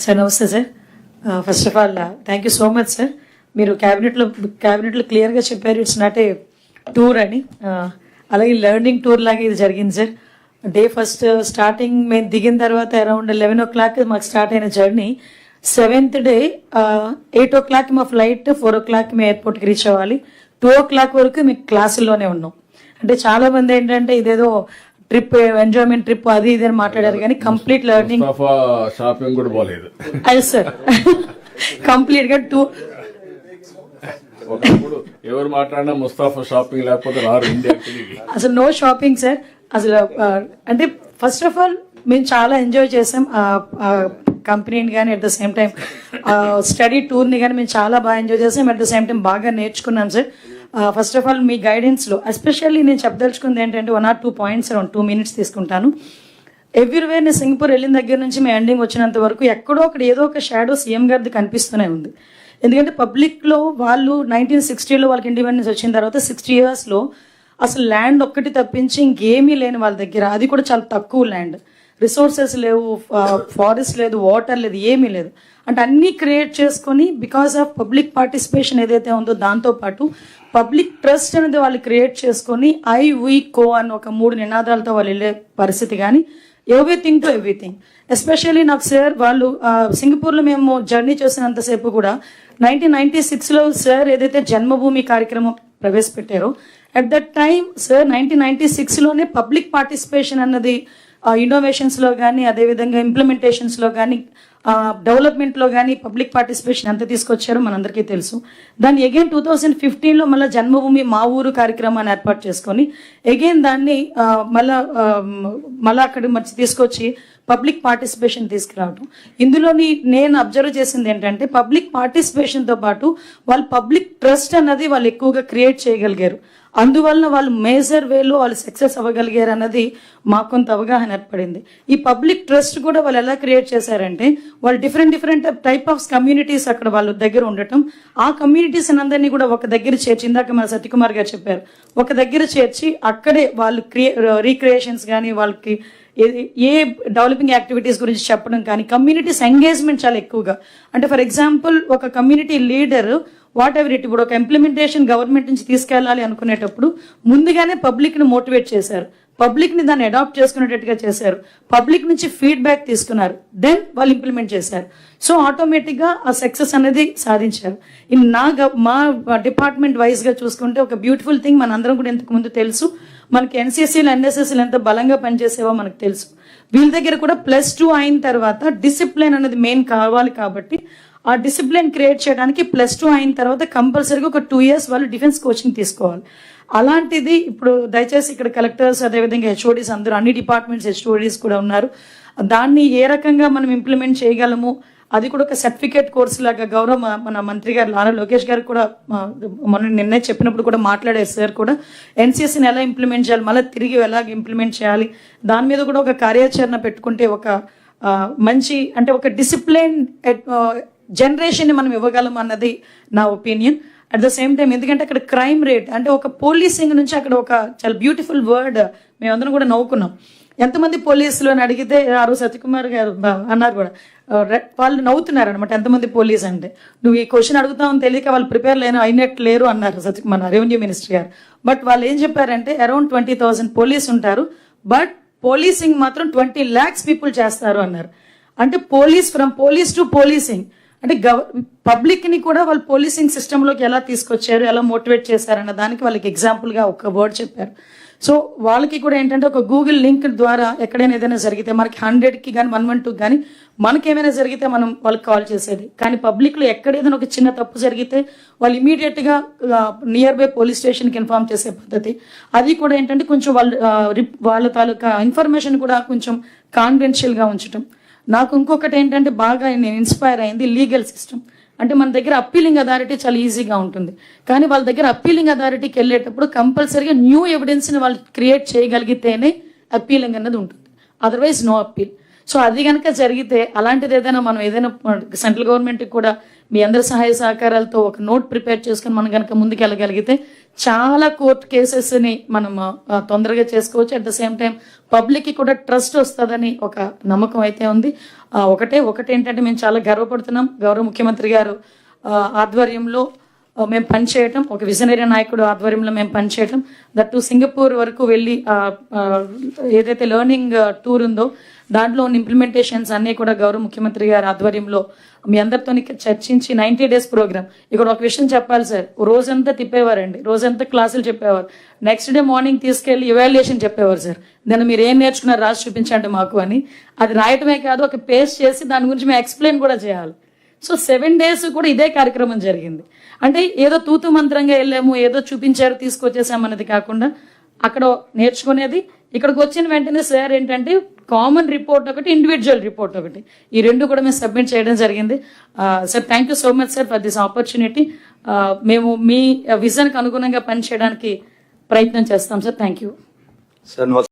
Sir నమస్తే sir. First of all thank you so much sir. మీరు క్యాబినెట్లో క్లియర్గా చెప్పారు ఇట్స్ నాట్ ఏ టూర్ అని. అలాగే లెర్నింగ్ టూర్ లాగా ఇది జరిగింది సార్. డే ఫస్ట్ స్టార్టింగ్ మేము దిగిన తర్వాత అరౌండ్ 11 o'clock మాకు స్టార్ట్ అయిన జర్నీ. 7th డే 8 o'clock మా ఫ్లైట్, 4 o'clock మేము ఎయిర్పోర్ట్కి రీచ్ అవ్వాలి. 2 o'clock వరకు మేము క్లాసుల్లోనే ఉన్నాం. అంటే చాలా మంది ఏంటంటే ఇదేదో ట్రిప్, ఎంజాయ్మెంట్ ట్రిప్ అది ఇది అని మాట్లాడారు, కానీ కంప్లీట్ లెర్నింగ్. షాపింగ్ కూడా పోలేదు అది సార్. కంప్లీట్ గా ఎవరు మాట్లాడినా ముస్తాఫా షాపింగ్ లేకపోతే రారు ఇండియాకి. అసలు నో షాపింగ్ సార్. అసలు అంటే ఫస్ట్ ఆఫ్ ఆల్ మేము చాలా ఎంజాయ్ చేసాం కంపెనీని కానీ, at the same time study టూర్ని కానీ మేము చాలా బాగా ఎంజాయ్ చేసాం. అట్ ద సేమ్ టైం బాగా నేర్చుకున్నాం సార్. ఫస్ట్ ఆఫ్ ఆల్ మీ గైడెన్స్లో ఎస్పెషల్లీ నేను చెప్పదలుచుకుంది ఏంటంటే 1 or 2 points అరౌండ్ 2 minutes తీసుకుంటాను. ఎవ్రీవేర్ నేను సింగపూర్ వెళ్ళిన దగ్గర నుంచి మేము ఎండింగ్ వచ్చినంత వరకు ఎక్కడో అక్కడ ఏదో ఒక షాడో సీఎం గారిది కనిపిస్తూనే ఉంది. ఎందుకంటే పబ్లిక్లో వాళ్ళు 1960లో వాళ్ళకి ఇండిపెండెన్స్ వచ్చిన తర్వాత 60 yearsలో అసలు ల్యాండ్ ఒక్కటి తప్పించి ఇంకేమీ లేని వాళ్ళ దగ్గర, అది కూడా చాలా తక్కువ ల్యాండ్, రిసోర్సెస్ లేవు, ఫారెస్ట్ లేదు, వాటర్ లేదు, ఏమీ లేదు. అంటే అన్నీ క్రియేట్ చేసుకొని బికాస్ ఆఫ్ పబ్లిక్ పార్టిసిపేషన్ ఏదైతే ఉందో దాంతోపాటు పబ్లిక్ ట్రస్ట్ అనేది వాళ్ళు క్రియేట్ చేసుకొని ఐ వీ కో అని ఒక 3 నినాదాలతో వాళ్ళు వెళ్ళే పరిస్థితి. కానీ ఎవ్రీథింగ్ టు ఎవ్రీథింగ్. ఎస్పెషల్లీ నాకు సార్ వాళ్ళు సింగపూర్లో మేము జర్నీ చేసినంతసేపు కూడా 1996లో సార్ ఏదైతే జన్మభూమి కార్యక్రమం ప్రవేశపెట్టారో అట్ దట్ టైం సార్ 1996లోనే పబ్లిక్ పార్టిసిపేషన్ అన్నది ఇన్నోవేషన్స్లో కానీ, అదేవిధంగా ఇంప్లిమెంటేషన్స్లో కానీ, డెవలప్మెంట్లో కానీ పబ్లిక్ పార్టిసిపేషన్ ఎంత తీసుకొచ్చారో మనందరికీ తెలుసు. దాన్ని అగైన్ 2015లో మళ్ళీ జన్మభూమి మా ఊరు కార్యక్రమాన్ని ఏర్పాటు చేసుకొని అగైన్ దాన్ని మళ్ళీ అక్కడ మంచి తీసుకొచ్చి పబ్లిక్ పార్టిసిపేషన్ తీసుకురావడం. ఇందులోని నేను అబ్జర్వ్ చేసింది ఏంటంటే పబ్లిక్ పార్టిసిపేషన్తో పాటు వాళ్ళు పబ్లిక్ ట్రస్ట్ అన్నది వాళ్ళు ఎక్కువగా క్రియేట్ చేయగలిగారు. అందువలన వాళ్ళు మేజర్ వేలో వాళ్ళు సక్సెస్ అవ్వగలిగారు అన్నది మాకు కొంత అవగాహన ఏర్పడింది. ఈ పబ్లిక్ ట్రస్ట్ కూడా వాళ్ళు ఎలా క్రియేట్ చేశారంటే వాళ్ళు డిఫరెంట్ టైప్ ఆఫ్ కమ్యూనిటీస్ అక్కడ వాళ్ళ దగ్గర ఉండటం, ఆ కమ్యూనిటీస్ అందరినీ కూడా ఒక దగ్గర చేర్చి, ఇందాక మన సత్యకుమార్ గారు చెప్పారు, ఒక దగ్గర చేర్చి అక్కడే వాళ్ళు రీక్రియేషన్స్ కానీ, వాళ్ళకి ఏ డెవలపింగ్ యాక్టివిటీస్ గురించి చెప్పడం కానీ, కమ్యూనిటీస్ ఎంగేజ్మెంట్ చాలా ఎక్కువగా. అంటే ఫర్ ఎగ్జాంపుల్ ఒక community leader what ever it, ఇప్పుడు ఒక ఇంప్లిమెంటేషన్ గవర్నమెంట్ నుంచి తీసుకెళ్ళాలి అనుకునేటప్పుడు ముందుగానే పబ్లిక్ని మోటివేట్ చేశారు, పబ్లిక్ని దాన్ని అడాప్ట్ చేసుకునేటట్టుగా చేశారు, పబ్లిక్ నుంచి ఫీడ్బ్యాక్ తీసుకున్నారు, దెన్ వాళ్ళు ఇంప్లిమెంట్ చేశారు. సో ఆటోమేటిక్గా ఆ సక్సెస్ అనేది సాధించారు. మా డిపార్ట్మెంట్ వైజ్గా చూసుకుంటే ఒక బ్యూటిఫుల్ థింగ్ మనందరం కూడా ఇంతకు ముందు తెలుసు, మనకి ఎన్సీసీలు ఎన్ఎస్ఎస్లు ఎంత బలంగా పనిచేసేవో మనకు తెలుసు. వీళ్ళ దగ్గర కూడా +2 అయిన తర్వాత డిసిప్లిన్ అనేది మెయిన్ కావాలి. కాబట్టి ఆ డిసిప్లిన్ క్రియేట్ చేయడానికి +2 అయిన తర్వాత కంపల్సరీగా ఒక 2 years వాళ్ళు డిఫెన్స్ కోచింగ్ తీసుకోవాలి. అలాంటిది ఇప్పుడు దయచేసి ఇక్కడ కలెక్టర్స్, అదేవిధంగా హెచ్ఓడీస్ అందరూ, అన్ని డిపార్ట్మెంట్స్ హెచ్ఓడీస్ కూడా ఉన్నారు. దాన్ని ఏ రకంగా మనం ఇంప్లిమెంట్ చేయగలము అది కూడా ఒక సర్టిఫికేట్ కోర్సు లాగా గౌరవ మన మంత్రి గారు నారా లోకేష్ గారు కూడా నిన్నే చెప్పినప్పుడు కూడా మాట్లాడారు సార్ కూడా, ఎన్సీఎస్ని ఎలా ఇంప్లిమెంట్ చేయాలి, మళ్ళీ తిరిగి ఎలా ఇంప్లిమెంట్ చేయాలి, దాని మీద కూడా ఒక కార్యాచరణ పెట్టుకుంటే ఒక మంచి, అంటే ఒక డిసిప్లిన్ జనరేషన్ని మనం ఇవ్వగలం అన్నది నా opinion. At the same time ఎందుకంటే అక్కడ క్రైమ్ రేట్, అంటే ఒక పోలీసింగ్ నుంచి అక్కడ ఒక చాలా బ్యూటిఫుల్ వర్డ్ మేమందరం కూడా నవ్వుకున్నాం. ఎంతమంది పోలీసులు అని అడిగితే ఆ రోజు సత్యకుమార్ గారు అన్నారు కూడా, వాళ్ళు నవ్వుతున్నారు అనమాట, ఎంతమంది పోలీస్ అంటే. నువ్వు ఈ క్వశ్చన్ అడుగుతామని తెలియక వాళ్ళు ప్రిపేర్ అయినట్టు లేరు అన్నారు మన రెవెన్యూ మినిస్టర్ గారు. బట్ వాళ్ళు ఏం చెప్పారంటే అరౌండ్ 20,000 పోలీస్ ఉంటారు, బట్ పోలీసింగ్ మాత్రం 20 lakhs పీపుల్ చేస్తారు అన్నారు. అంటే ఫ్రమ్ పోలీస్ టు పోలీసింగ్, అంటే పబ్లిక్ని కూడా వాళ్ళు పోలీసింగ్ సిస్టంలోకి ఎలా తీసుకొచ్చారు, ఎలా మోటివేట్ చేశారన్న దానికి వాళ్ళకి ఎగ్జాంపుల్గా ఒక వర్డ్ చెప్పారు. సో వాళ్ళకి కూడా ఏంటంటే ఒక గూగుల్ లింక్ ద్వారా ఎక్కడైనా ఏదైనా జరిగితే మనకి 100కి కానీ 112 కానీ మనకేమైనా జరిగితే మనం వాళ్ళకి కాల్ చేసేది. కానీ పబ్లిక్లో ఎక్కడ ఏదైనా ఒక చిన్న తప్పు జరిగితే వాళ్ళు ఇమీడియట్గా నియర్ బై పోలీస్ స్టేషన్కి ఇన్ఫార్మ్ చేసే పద్ధతి, అది కూడా ఏంటంటే కొంచెం వాళ్ళ తాలూకా ఇన్ఫర్మేషన్ కూడా కొంచెం కాన్ఫిడెన్షియల్గా ఉంచడం. నాకు ఇంకొకటి ఏంటంటే బాగా నేను ఇన్స్పైర్ అయింది లీగల్ సిస్టమ్. అంటే మన దగ్గర అప్పీలింగ్ అథారిటీ చాలా ఈజీగా ఉంటుంది, కానీ వాళ్ళ దగ్గర అప్పీలింగ్ అథారిటీకి వెళ్ళేటప్పుడు కంపల్సరీగా న్యూ ఎవిడెన్స్ని వాళ్ళు క్రియేట్ చేయగలిగితేనే అప్పీలింగ్ అన్నది ఉంటుంది, అదర్వైజ్ నో అప్పీల్. సో అది కనుక జరిగితే అలాంటిది ఏదైనా మనం ఏదైనా సెంట్రల్ గవర్నమెంట్కి కూడా మీ అందరి సహాయ సహకారాలతో ఒక నోట్ ప్రిపేర్ చేసుకుని మనం కనుక ముందుకు వెళ్ళగలిగితే చాలా కోర్టు కేసెస్ని మనం తొందరగా చేసుకోవచ్చు. అట్ ద సేమ్ టైం పబ్లిక్కి కూడా ట్రస్ట్ వస్తుందని ఒక నమ్మకం అయితే ఉంది. ఒకటేంటంటే మేము చాలా గర్వపడుతున్నాం, గౌరవ ముఖ్యమంత్రి గారు ఆధ్వర్యంలో మేము పనిచేయటం, ఒక విజనరీ నాయకుడు ఆధ్వర్యంలో మేము పనిచేయటం, దట్టు సింగపూర్ వరకు వెళ్ళి ఏదైతే లెర్నింగ్ టూర్ ఉందో దాంట్లో ఉన్న ఇంప్లిమెంటేషన్స్ అన్నీ కూడా గౌరవ ముఖ్యమంత్రి గారి ఆధ్వర్యంలో మీ అందరితో చర్చించి 90 days ప్రోగ్రామ్. ఇక్కడ ఒక విషయం చెప్పాలి సార్, రోజంతా తిప్పేవారండి, రోజంతా క్లాసులు చెప్పేవారు, నెక్స్ట్ డే మార్నింగ్ తీసుకెళ్లి ఇవాల్యుయేషన్ చెప్పేవారు సార్. దాన్ని మీరు ఏం నేర్చుకున్నారు రాసి చూపించండి మాకు అని. అది రాయటమే కాదు, ఒక పేస్ట్ చేసి దాని గురించి మేము ఎక్స్ప్లెయిన్ కూడా చేయాలి. సో 7 days కూడా ఇదే కార్యక్రమం జరిగింది. అంటే ఏదో తూతు మంత్రంగా వెళ్ళాము, ఏదో చూపించారు తీసుకొచ్చేసామన్నది కాకుండా అక్కడ నేర్చుకునేది, ఇక్కడికి వచ్చిన వెంటనే సార్ ఏంటంటే కామన్ రిపోర్ట్ ఒకటి, ఇండివిజువల్ రిపోర్ట్ ఒకటి, ఈ రెండు కూడా మేము సబ్మిట్ చేయడం జరిగింది. Sir thank you so much sir for this opportunity. మేము మీ విజన్కి అనుగుణంగా పనిచేయడానికి ప్రయత్నం చేస్తాం సార్. Thank you sir.